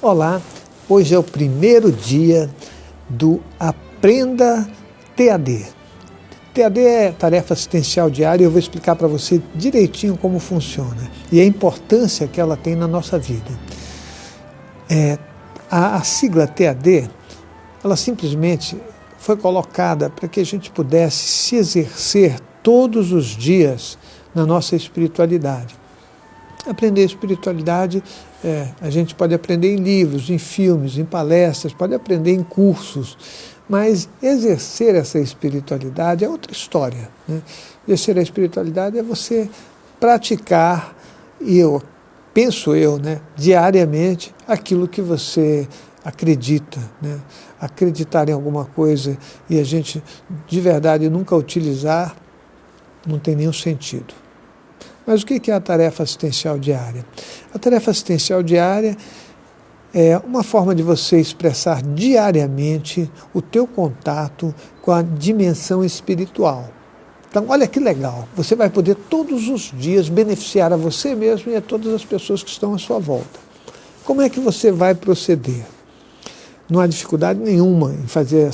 Olá, hoje é o primeiro dia do Aprenda TAD. TAD é tarefa assistencial diária e eu vou explicar para você direitinho como funciona e a importância que ela tem na nossa vida. A sigla TAD, ela simplesmente foi colocada para que a gente pudesse se exercer todos os dias na nossa espiritualidade. Aprender espiritualidade, a gente pode aprender em livros, em filmes, em palestras, pode aprender em cursos, mas exercer essa espiritualidade é outra história, né? Exercer a espiritualidade é você praticar, e penso eu, diariamente, aquilo que você acredita, né? Acreditar em alguma coisa e a gente de verdade nunca utilizar, não tem nenhum sentido. Mas o que é a tarefa assistencial diária? A tarefa assistencial diária é uma forma de você expressar diariamente o teu contato com a dimensão espiritual. Então, olha que legal, você vai poder todos os dias beneficiar a você mesmo e a todas as pessoas que estão à sua volta. Como é que você vai proceder? Não há dificuldade nenhuma em fazer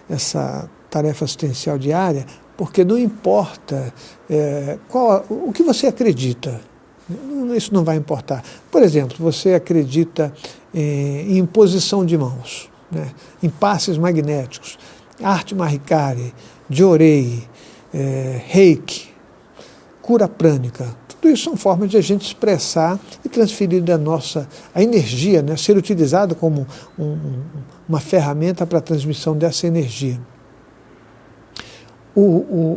essa tarefa assistencial diária, porque não importa o que você acredita, isso não vai importar. Por exemplo, você acredita em imposição de mãos, né? Em passes magnéticos, arte maricari, jorei, reiki, cura prânica. Tudo isso são formas de a gente expressar e transferir a energia, né? Ser utilizado como uma ferramenta para a transmissão dessa energia.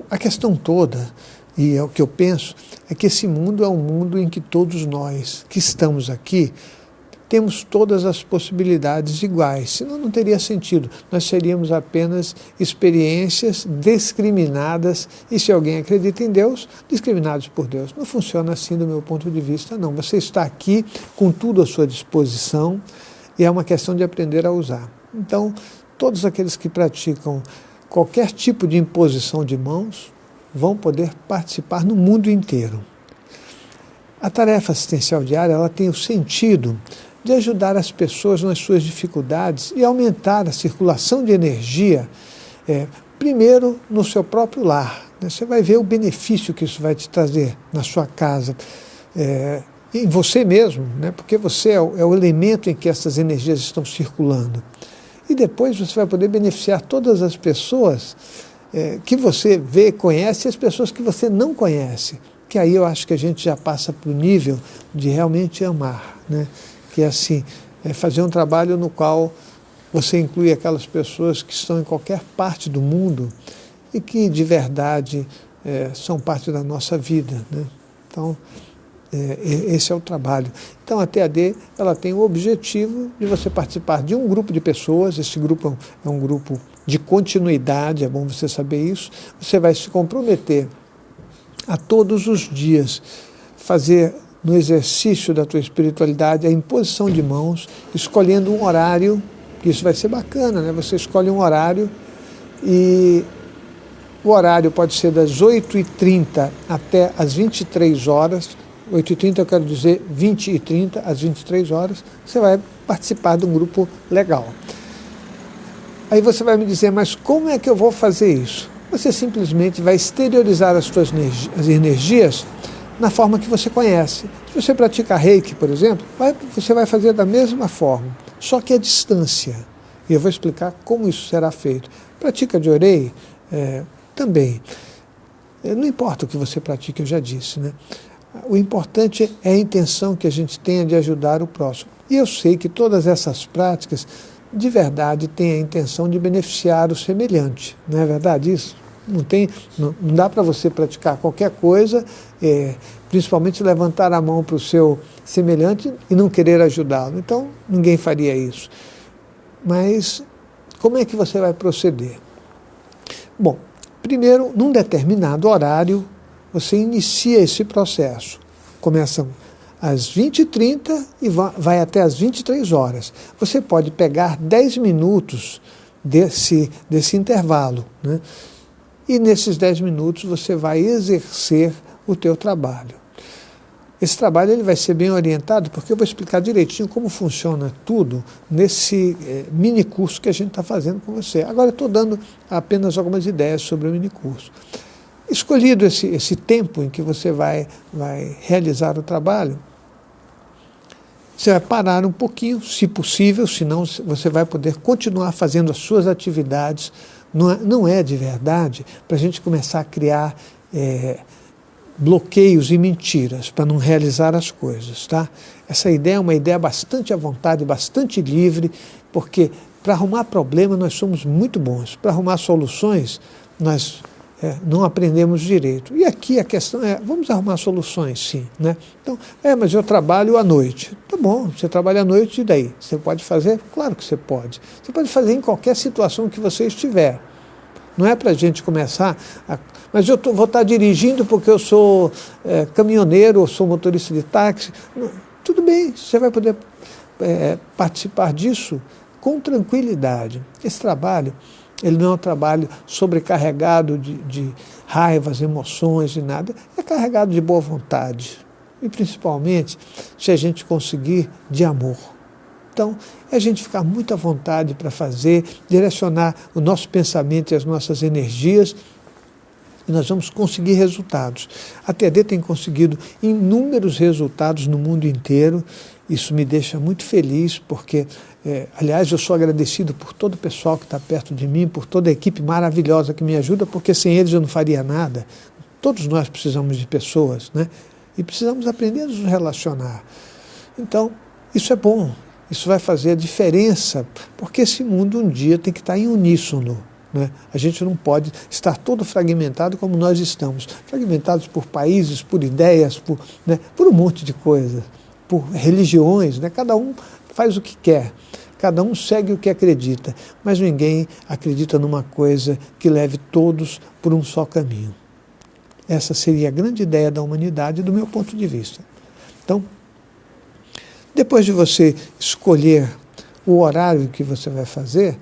A questão toda, e é o que eu penso, é que esse mundo é um mundo em que todos nós que estamos aqui temos todas as possibilidades iguais, senão não teria sentido. Nós seríamos apenas experiências discriminadas, e se alguém acredita em Deus, discriminados por Deus. Não funciona assim do meu ponto de vista, não. Você está aqui com tudo à sua disposição e é uma questão de aprender a usar. Então, todos aqueles que praticam qualquer tipo de imposição de mãos vão poder participar no mundo inteiro. A tarefa assistencial diária ela tem o sentido de ajudar as pessoas nas suas dificuldades e aumentar a circulação de energia, primeiro no seu próprio lar. Você vai ver o benefício que isso vai te trazer na sua casa, em você mesmo, né? Porque você é o elemento em que essas energias estão circulando. E depois você vai poder beneficiar todas as pessoas que você vê, conhece, e as pessoas que você não conhece. Que aí eu acho que a gente já passa para o nível de realmente amar, né? Que é assim, fazer um trabalho no qual você inclui aquelas pessoas que estão em qualquer parte do mundo e que de verdade são parte da nossa vida, né? Então, esse é o trabalho. Então a TAD ela tem o objetivo de você participar de um grupo de pessoas. Esse grupo é um grupo de continuidade, é bom você saber isso. Você vai se comprometer a todos os dias fazer no exercício da tua espiritualidade a imposição de mãos, escolhendo um horário, que isso vai ser bacana, né? Você escolhe um horário e o horário pode ser das 8h30 até as 23 horas, 8h30 eu quero dizer 20h30 às 23 horas, você vai participar de um grupo legal. Aí você vai me dizer, mas como é que eu vou fazer isso? Você simplesmente vai exteriorizar as suas energias na forma que você conhece. Se você pratica reiki, por exemplo, você vai fazer da mesma forma, só que à distância. E eu vou explicar como isso será feito. Pratica jorei também. Não importa o que você pratique, eu já disse, né? O importante é a intenção que a gente tenha de ajudar o próximo. E eu sei que todas essas práticas, de verdade, têm a intenção de beneficiar o semelhante. Não é verdade isso? Não dá para você praticar qualquer coisa, principalmente levantar a mão para o seu semelhante e não querer ajudá-lo. Então, ninguém faria isso. Mas, como é que você vai proceder? Bom, primeiro, num determinado horário, você inicia esse processo. Começa às 20h30 e vai até às 23 horas. Você pode pegar 10 minutos desse intervalo, né? E nesses 10 minutos você vai exercer o teu trabalho. esse trabalho ele vai ser bem orientado, porque eu vou explicar direitinho como funciona tudo nesse mini curso que a gente está fazendo com você. Agora eu estou dando apenas algumas ideias sobre o mini curso. Escolhido esse tempo em que você vai realizar o trabalho, você vai parar um pouquinho, se possível, senão você vai poder continuar fazendo as suas atividades. Não é de verdade para a gente começar a criar bloqueios e mentiras para não realizar as coisas, tá? Essa ideia é uma ideia bastante à vontade, bastante livre, porque para arrumar problema nós somos muito bons, para arrumar soluções nós não aprendemos direito. E aqui a questão é, vamos arrumar soluções, sim, né? Então, mas eu trabalho à noite. Tá bom, você trabalha à noite e daí? Você pode fazer? Claro que você pode. Você pode fazer em qualquer situação que você estiver. Não é para a gente começar mas eu vou estar dirigindo porque eu sou caminhoneiro, ou sou motorista de táxi. Não, tudo bem, você vai poder participar disso com tranquilidade. Esse trabalho, ele não é um trabalho sobrecarregado de raivas, emoções e nada. É carregado de boa vontade. E principalmente, se a gente conseguir, de amor. Então, é a gente ficar muito à vontade para fazer, direcionar o nosso pensamento e as nossas energias, e nós vamos conseguir resultados. A TD tem conseguido inúmeros resultados no mundo inteiro. Isso me deixa muito feliz, porque, aliás, eu sou agradecido por todo o pessoal que está perto de mim, por toda a equipe maravilhosa que me ajuda, porque sem eles eu não faria nada. Todos nós precisamos de pessoas, né? E precisamos aprender a nos relacionar. Então, isso é bom. Isso vai fazer a diferença, porque esse mundo um dia tem que estar em uníssono. Né? A gente não pode estar todo fragmentado como nós estamos. Fragmentados por países, por ideias, por um monte de coisas, por religiões. Né? Cada um faz o que quer, cada um segue o que acredita, mas ninguém acredita numa coisa que leve todos por um só caminho. Essa seria a grande ideia da humanidade, do meu ponto de vista. Então, depois de você escolher o horário que você vai fazer,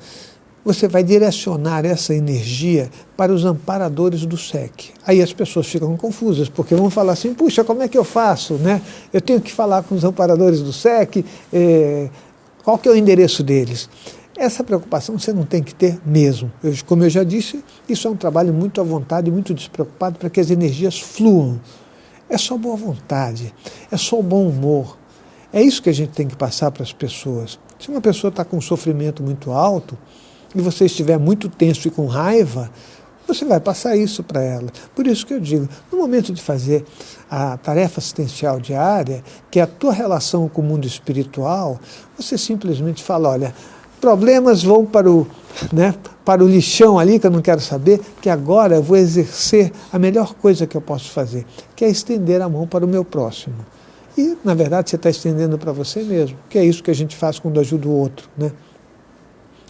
você vai direcionar essa energia para os amparadores do SEC. Aí as pessoas ficam confusas, porque vão falar assim, puxa, como é que eu faço? Né? Eu tenho que falar com os amparadores do SEC, qual que é o endereço deles? Essa preocupação você não tem que ter mesmo. Como eu já disse, isso é um trabalho muito à vontade, muito despreocupado, para que as energias fluam. É só boa vontade, é só o bom humor. É isso que a gente tem que passar para as pessoas. Se uma pessoa está com um sofrimento muito alto, e você estiver muito tenso e com raiva, você vai passar isso para ela. Por isso que eu digo, no momento de fazer a tarefa assistencial diária, que é a tua relação com o mundo espiritual, você simplesmente fala, olha, problemas vão para o lixão ali, que eu não quero saber, que agora eu vou exercer a melhor coisa que eu posso fazer, que é estender a mão para o meu próximo. E, na verdade, você está estendendo para você mesmo, que é isso que a gente faz quando ajuda o outro, né?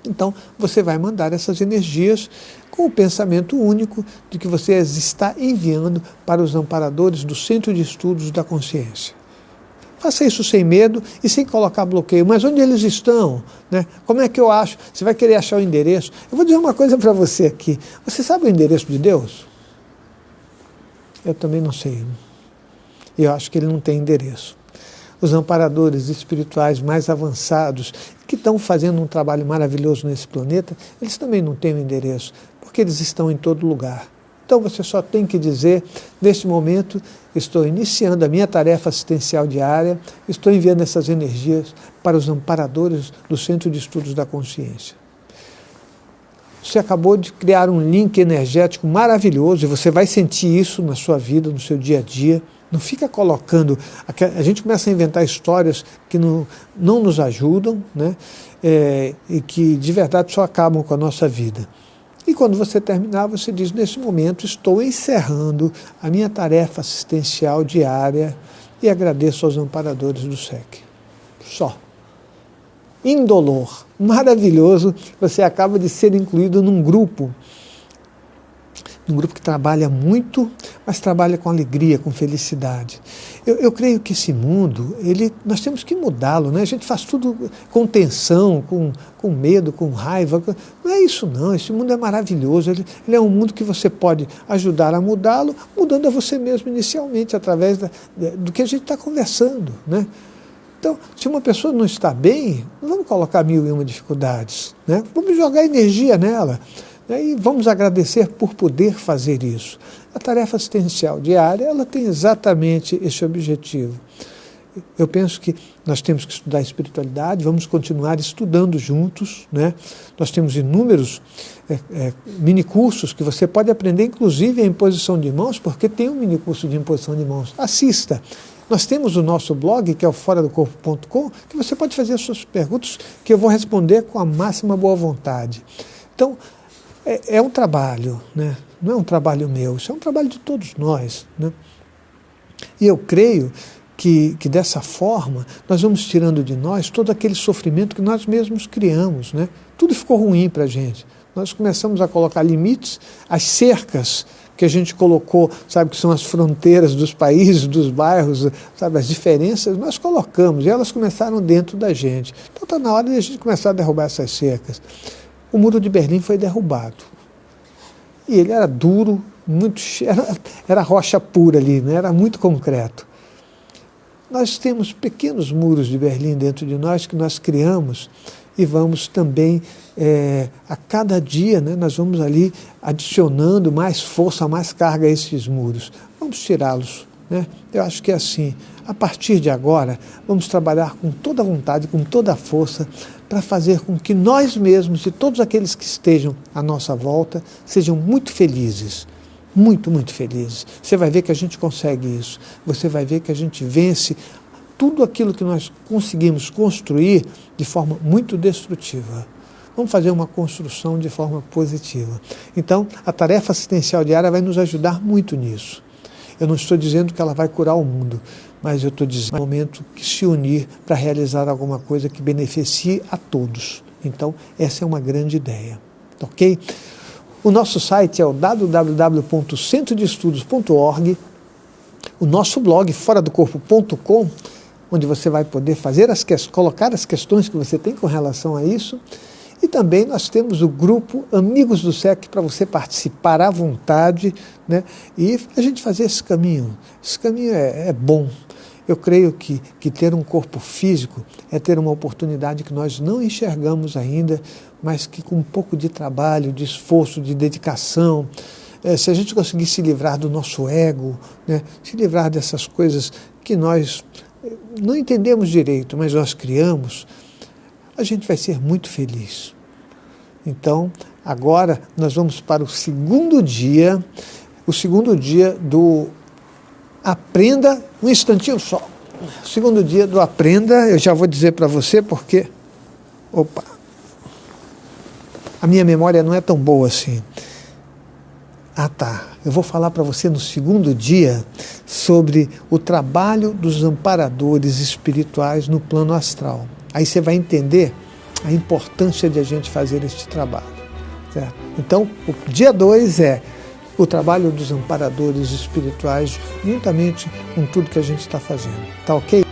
Então, você vai mandar essas energias com o pensamento único de que você as está enviando para os amparadores do Centro de Estudos da Consciência. Faça isso sem medo e sem colocar bloqueio. Mas onde eles estão? Né? Como é que eu acho? Você vai querer achar o endereço? Eu vou dizer uma coisa para você aqui. Você sabe o endereço de Deus? Eu também não sei. Eu acho que ele não tem endereço. Os amparadores espirituais mais avançados, que estão fazendo um trabalho maravilhoso nesse planeta, eles também não têm o endereço, porque eles estão em todo lugar. Então você só tem que dizer, neste momento, estou iniciando a minha tarefa assistencial diária, estou enviando essas energias para os amparadores do Centro de Estudos da Consciência. Você acabou de criar um link energético maravilhoso, e você vai sentir isso na sua vida, no seu dia a dia. Não fica colocando... A gente começa a inventar histórias que não nos ajudam, né? E que de verdade só acabam com a nossa vida. E quando você terminar, você diz, nesse momento estou encerrando a minha tarefa assistencial diária e agradeço aos amparadores do SEC. Só. Indolor. Maravilhoso. Você acaba de ser incluído num grupo que trabalha muito, mas trabalha com alegria, com felicidade. Eu creio que esse mundo, nós temos que mudá-lo, né? A gente faz tudo com tensão, com medo, com raiva. Não é isso não, esse mundo é maravilhoso. Ele é um mundo que você pode ajudar a mudá-lo, mudando a você mesmo inicialmente, através do que a gente está conversando, né? Então, se uma pessoa não está bem, não vamos colocar 1001 dificuldades, né? Vamos jogar energia nela, né? E vamos agradecer por poder fazer isso. A tarefa assistencial diária, ela tem exatamente esse objetivo. Eu penso que nós temos que estudar espiritualidade, vamos continuar estudando juntos, né? Nós temos inúmeros minicursos que você pode aprender, inclusive a imposição de mãos, porque tem um minicurso de imposição de mãos. Assista! Nós temos o nosso blog, que é o foradocorpo.com, que você pode fazer as suas perguntas, que eu vou responder com a máxima boa vontade. Então, é um trabalho, né? Não é um trabalho meu, isso é um trabalho de todos nós, né? E eu creio que dessa forma nós vamos tirando de nós todo aquele sofrimento que nós mesmos criamos, né? Tudo ficou ruim para a gente. Nós começamos a colocar limites, as cercas que a gente colocou, sabe, que são as fronteiras dos países, dos bairros, sabe, as diferenças, nós colocamos, e elas começaram dentro da gente. Então está na hora de a gente começar a derrubar essas cercas. O Muro de Berlim foi derrubado. E ele era duro, era rocha pura ali, né? Era muito concreto. Nós temos pequenos muros de Berlim dentro de nós que nós criamos e vamos também, a cada dia, né, nós vamos ali adicionando mais força, mais carga a esses muros. Vamos tirá-los, né? Eu acho que é assim. A partir de agora, vamos trabalhar com toda a vontade, com toda a força, para fazer com que nós mesmos e todos aqueles que estejam à nossa volta sejam muito felizes. Muito, muito felizes. Você vai ver que a gente consegue isso. Você vai ver que a gente vence tudo aquilo que nós conseguimos construir de forma muito destrutiva. Vamos fazer uma construção de forma positiva. Então, a tarefa assistencial diária vai nos ajudar muito nisso. Eu não estou dizendo que ela vai curar o mundo, mas eu estou dizendo que é o momento que se unir para realizar alguma coisa que beneficie a todos. Então, essa é uma grande ideia. Ok? O nosso site é o www.centrodeestudos.org, o nosso blog foradocorpo.com, onde você vai poder colocar as questões que você tem com relação a isso. E também nós temos o grupo Amigos do SEC para você participar à vontade, né? E a gente fazer esse caminho. Esse caminho é bom. Eu creio que ter um corpo físico é ter uma oportunidade que nós não enxergamos ainda, mas que com um pouco de trabalho, de esforço, de dedicação, se a gente conseguir se livrar do nosso ego, né? Se livrar dessas coisas que nós não entendemos direito, mas nós criamos, a gente vai ser muito feliz. Então, agora nós vamos para o segundo dia do Aprenda, um instantinho só. O segundo dia do Aprenda, eu já vou dizer para você porque, a minha memória não é tão boa assim. Eu vou falar para você no segundo dia sobre o trabalho dos amparadores espirituais no plano astral. Aí você vai entender a importância de a gente fazer este trabalho. Certo? Então, o dia 2 é o trabalho dos amparadores espirituais, juntamente com tudo que a gente está fazendo. Tá ok?